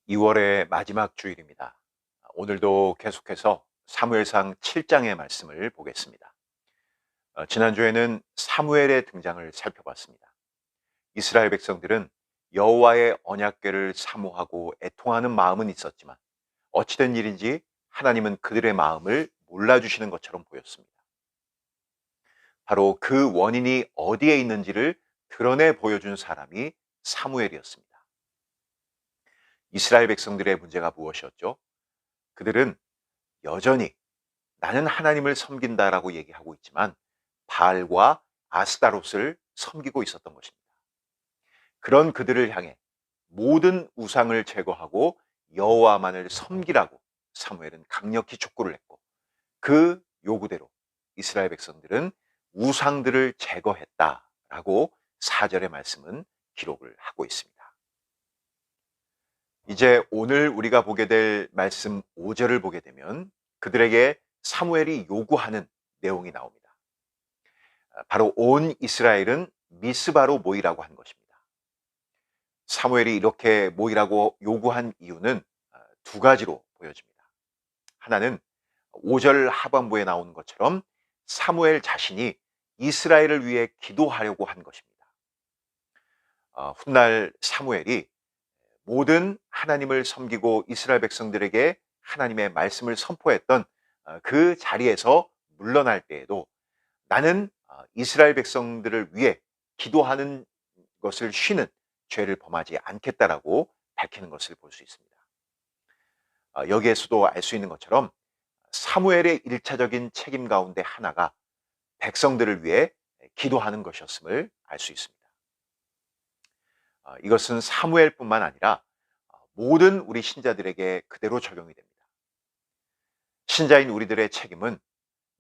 2월의 마지막 주일입니다. 오늘도 계속해서 사무엘상 7장의 말씀을 보겠습니다. 지난주에는 사무엘의 등장을 살펴봤습니다. 이스라엘 백성들은 여호와의 언약궤를 사모하고 애통하는 마음은 있었지만 어찌된 일인지 하나님은 그들의 마음을 몰라주시는 것처럼 보였습니다. 바로 그 원인이 어디에 있는지를 드러내 보여준 사람이 사무엘이었습니다. 이스라엘 백성들의 문제가 무엇이었죠? 그들은 여전히 나는 하나님을 섬긴다라고 얘기하고 있지만 바알과 아스타롯을 섬기고 있었던 것입니다. 그런 그들을 향해 모든 우상을 제거하고 여호와만을 섬기라고 사무엘은 강력히 촉구를 했고, 그 요구대로 이스라엘 백성들은 우상들을 제거했다라고 4절의 말씀은 기록을 하고 있습니다. 이제 오늘 우리가 보게 될 말씀 5절을 보게 되면 그들에게 사무엘이 요구하는 내용이 나옵니다. 바로 온 이스라엘은 미스바로 모이라고 한 것입니다. 사무엘이 이렇게 모이라고 요구한 이유는 두 가지로 보여집니다. 하나는 5절 하반부에 나오는 것처럼 사무엘 자신이 이스라엘을 위해 기도하려고 한 것입니다. 훗날 사무엘이 모든 하나님을 섬기고 이스라엘 백성들에게 하나님의 말씀을 선포했던 그 자리에서 물러날 때에도 나는 이스라엘 백성들을 위해 기도하는 것을 쉬는 죄를 범하지 않겠다라고 밝히는 것을 볼 수 있습니다. 여기에서도 알 수 있는 것처럼 사무엘의 1차적인 책임 가운데 하나가 백성들을 위해 기도하는 것이었음을 알 수 있습니다. 이것은 사무엘뿐만 아니라 모든 우리 신자들에게 그대로 적용이 됩니다. 신자인 우리들의 책임은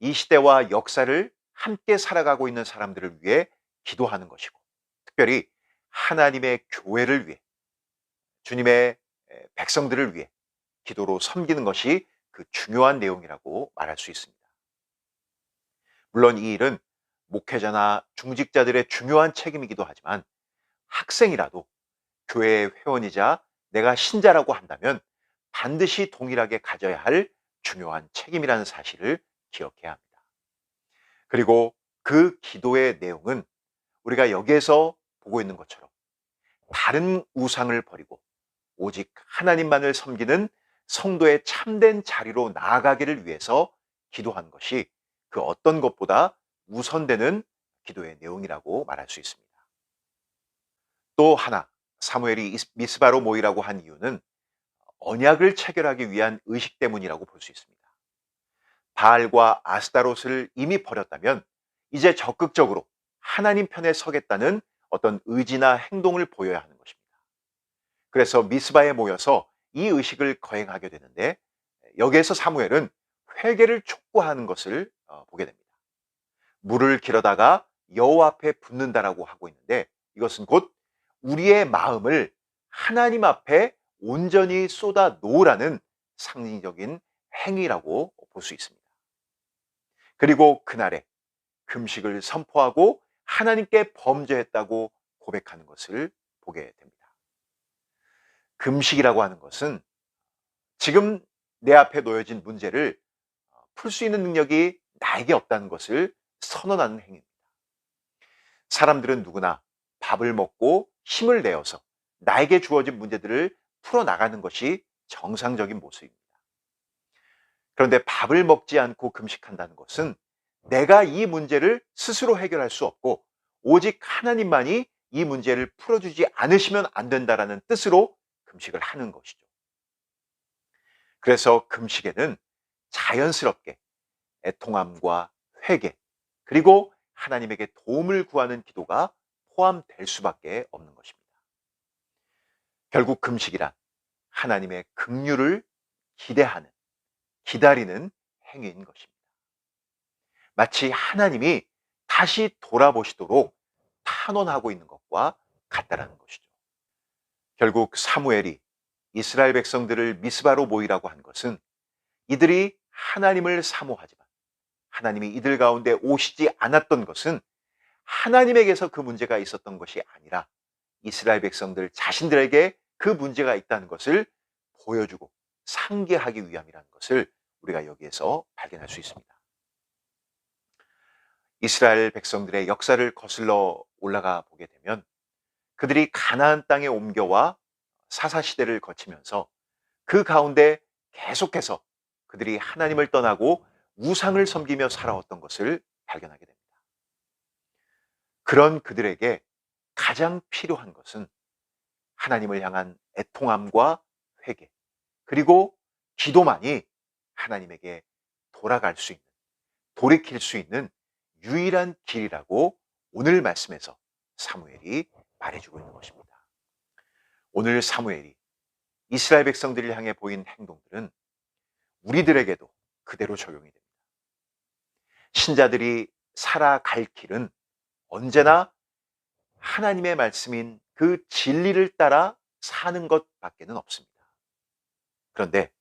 이 시대와 역사를 함께 살아가고 있는 사람들을 위해 기도하는 것이고, 특별히 하나님의 교회를 위해, 주님의 백성들을 위해 기도로 섬기는 것이 그 중요한 내용이라고 말할 수 있습니다. 물론 이 일은 목회자나 중직자들의 중요한 책임이기도 하지만 학생이라도 교회의 회원이자 내가 신자라고 한다면 반드시 동일하게 가져야 할 중요한 책임이라는 사실을 기억해야 합니다. 그리고 그 기도의 내용은 우리가 여기에서 보고 있는 것처럼 다른 우상을 버리고 오직 하나님만을 섬기는 성도의 참된 자리로 나아가기를 위해서 기도한 것이 그 어떤 것보다 우선되는 기도의 내용이라고 말할 수 있습니다. 또 하나, 사무엘이 미스바로 모이라고 한 이유는 언약을 체결하기 위한 의식 때문이라고 볼 수 있습니다. 바알과 아스타롯을 이미 버렸다면 이제 적극적으로 하나님 편에 서겠다는 어떤 의지나 행동을 보여야 하는 것입니다. 그래서 미스바에 모여서 이 의식을 거행하게 되는데, 여기에서 사무엘은 회개를 촉구하는 것을 보게 됩니다. 물을 길어다가 여호와 앞에 붓는다라고 하고 있는데, 이것은 곧 우리의 마음을 하나님 앞에 온전히 쏟아 놓으라는 상징적인 행위라고 볼 수 있습니다. 그리고 그날에 금식을 선포하고 하나님께 범죄했다고 고백하는 것을 보게 됩니다. 금식이라고 하는 것은 지금 내 앞에 놓여진 문제를 풀 수 있는 능력이 나에게 없다는 것을 선언하는 행위입니다. 사람들은 누구나 밥을 먹고 힘을 내어서 나에게 주어진 문제들을 풀어나가는 것이 정상적인 모습입니다. 그런데 밥을 먹지 않고 금식한다는 것은 내가 이 문제를 스스로 해결할 수 없고 오직 하나님만이 이 문제를 풀어주지 않으시면 안 된다라는 뜻으로 금식을 하는 것이죠. 그래서 금식에는 자연스럽게 애통함과 회개, 그리고 하나님에게 도움을 구하는 기도가 포함될 수밖에 없는 것입니다. 결국 금식이란 하나님의 긍휼을 기대하는, 기다리는 행위인 것입니다. 마치 하나님이 다시 돌아보시도록 탄원하고 있는 것과 같다라는 것이죠. 결국 사무엘이 이스라엘 백성들을 미스바로 모이라고 한 것은 이들이 하나님을 사모하지만 하나님이 이들 가운데 오시지 않았던 것은 하나님에게서 그 문제가 있었던 것이 아니라 이스라엘 백성들 자신들에게 그 문제가 있다는 것을 보여주고 상기하기 위함이라는 것을 우리가 여기에서 발견할 수 있습니다. 이스라엘 백성들의 역사를 거슬러 올라가 보게 되면 그들이 가나안 땅에 옮겨와 사사 시대를 거치면서 그 가운데 계속해서 그들이 하나님을 떠나고 우상을 섬기며 살아왔던 것을 발견하게 됩니다. 그런 그들에게 가장 필요한 것은 하나님을 향한 애통함과 회개, 그리고 기도만이 하나님에게 돌아갈 수 있는, 돌이킬 수 있는 유일한 길이라고 오늘 말씀에서 사무엘이 말해주고 있는 것입니다. 오늘 사무엘이 이스라엘 백성들을 향해 보인 행동들은 우리들에게도 그대로 적용이 됩니다. 신자들이 살아갈 길은 언제나 하나님의 말씀인 그 진리를 따라 사는 것밖에는 없습니다. 그런데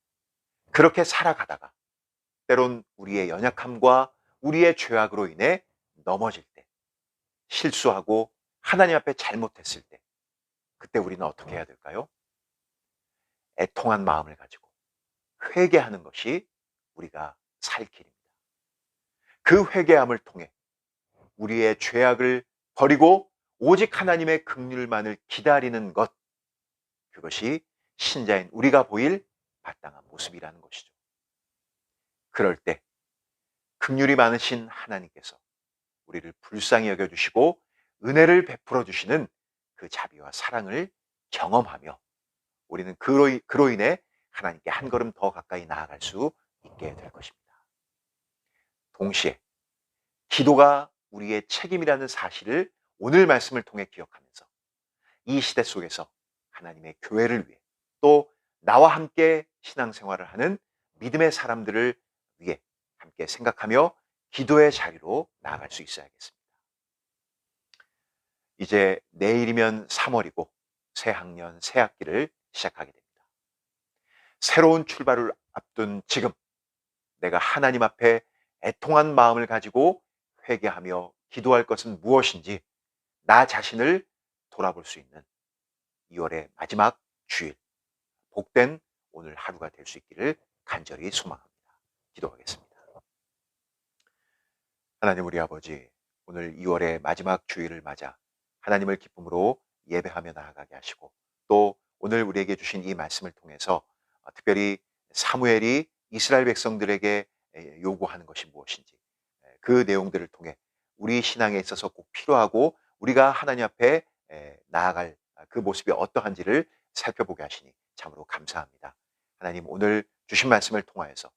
그렇게 살아가다가 때론 우리의 연약함과 우리의 죄악으로 인해 넘어질 때, 실수하고 하나님 앞에 잘못했을 때, 그때 우리는 어떻게 해야 될까요? 애통한 마음을 가지고 회개하는 것이 우리가 살 길입니다. 그 회개함을 통해 우리의 죄악을 버리고 오직 하나님의 긍휼만을 기다리는 것, 그것이 신자인 우리가 보일 마땅한 모습이라는 것이죠. 그럴 때 긍휼이 많으신 하나님께서 우리를 불쌍히 여겨주시고 은혜를 베풀어 주시는 그 자비와 사랑을 경험하며 우리는 그로 인해 하나님께 한 걸음 더 가까이 나아갈 수 있게 될 것입니다. 동시에 기도가 우리의 책임이라는 사실을 오늘 말씀을 통해 기억하면서 이 시대 속에서 하나님의 교회를 위해 또 나와 함께 신앙생활을 하는 믿음의 사람들을 위해 함께 생각하며 기도의 자리로 나아갈 수 있어야겠습니다. 이제 내일이면 3월이고 새 학년, 새 학기를 시작하게 됩니다. 새로운 출발을 앞둔 지금 내가 하나님 앞에 애통한 마음을 가지고 회개하며 기도할 것은 무엇인지 나 자신을 돌아볼 수 있는 2월의 마지막 주일, 복된 오늘 하루가 될 수 있기를 간절히 소망합니다. 기도하겠습니다. 하나님 우리 아버지, 오늘 2월의 마지막 주일을 맞아 하나님을 기쁨으로 예배하며 나아가게 하시고 또 오늘 우리에게 주신 이 말씀을 통해서 특별히 사무엘이 이스라엘 백성들에게 요구하는 것이 무엇인지 그 내용들을 통해 우리 신앙에 있어서 꼭 필요하고 우리가 하나님 앞에 나아갈 그 모습이 어떠한지를 살펴보게 하시니 참으로 감사합니다. 하나님 오늘 주신 말씀을 통하여서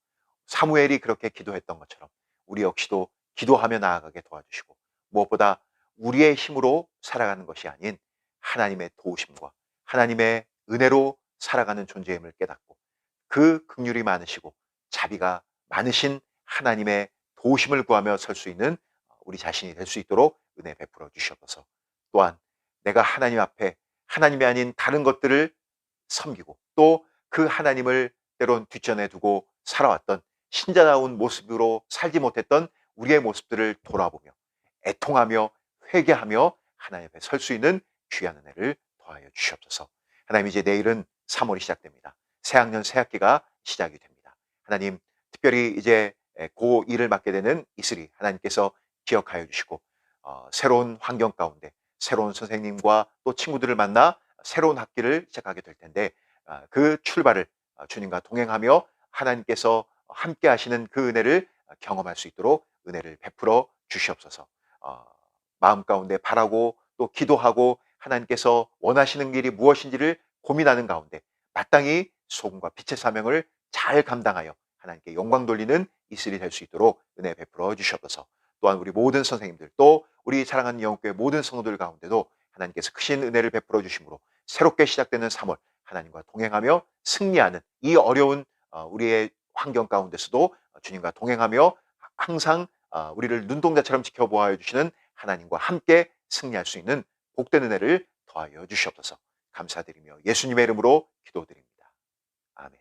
사무엘이 그렇게 기도했던 것처럼 우리 역시도 기도하며 나아가게 도와주시고 무엇보다 우리의 힘으로 살아가는 것이 아닌 하나님의 도우심과 하나님의 은혜로 살아가는 존재임을 깨닫고 그 긍휼이 많으시고 자비가 많으신 하나님의 도우심을 구하며 설 수 있는 우리 자신이 될 수 있도록 은혜 베풀어 주시옵소서. 또한 내가 하나님 앞에 하나님이 아닌 다른 것들을 섬기고 또 그 하나님을 때론 뒷전에 두고 살아왔던 신자다운 모습으로 살지 못했던 우리의 모습들을 돌아보며 애통하며 회개하며 하나님 앞에 설 수 있는 귀한 은혜를 더하여 주시옵소서. 하나님 이제 내일은 3월이 시작됩니다. 새학년 새학기가 시작이 됩니다. 하나님 특별히 이제 고1을 맡게 되는 이슬이 하나님께서 기억하여 주시고 새로운 환경 가운데 새로운 선생님과 또 친구들을 만나 새로운 학기를 시작하게 될 텐데 그 출발을 주님과 동행하며 하나님께서 함께 하시는 그 은혜를 경험할 수 있도록 은혜를 베풀어 주시옵소서. 마음 가운데 바라고 또 기도하고 하나님께서 원하시는 길이 무엇인지를 고민하는 가운데 마땅히 소금과 빛의 사명을 잘 감당하여 하나님께 영광 돌리는 이슬이 될 수 있도록 은혜 베풀어 주시옵소서. 또한 우리 모든 선생님들 또 우리 사랑하는 영국교회 모든 성도들 가운데도 하나님께서 크신 은혜를 베풀어 주심으로 새롭게 시작되는 3월 하나님과 동행하며 승리하는 이 어려운 우리의 환경 가운데서도 주님과 동행하며 항상 우리를 눈동자처럼 지켜보아 주시는 하나님과 함께 승리할 수 있는 복된 은혜를 더하여 주시옵소서. 감사드리며 예수님의 이름으로 기도드립니다. 아멘.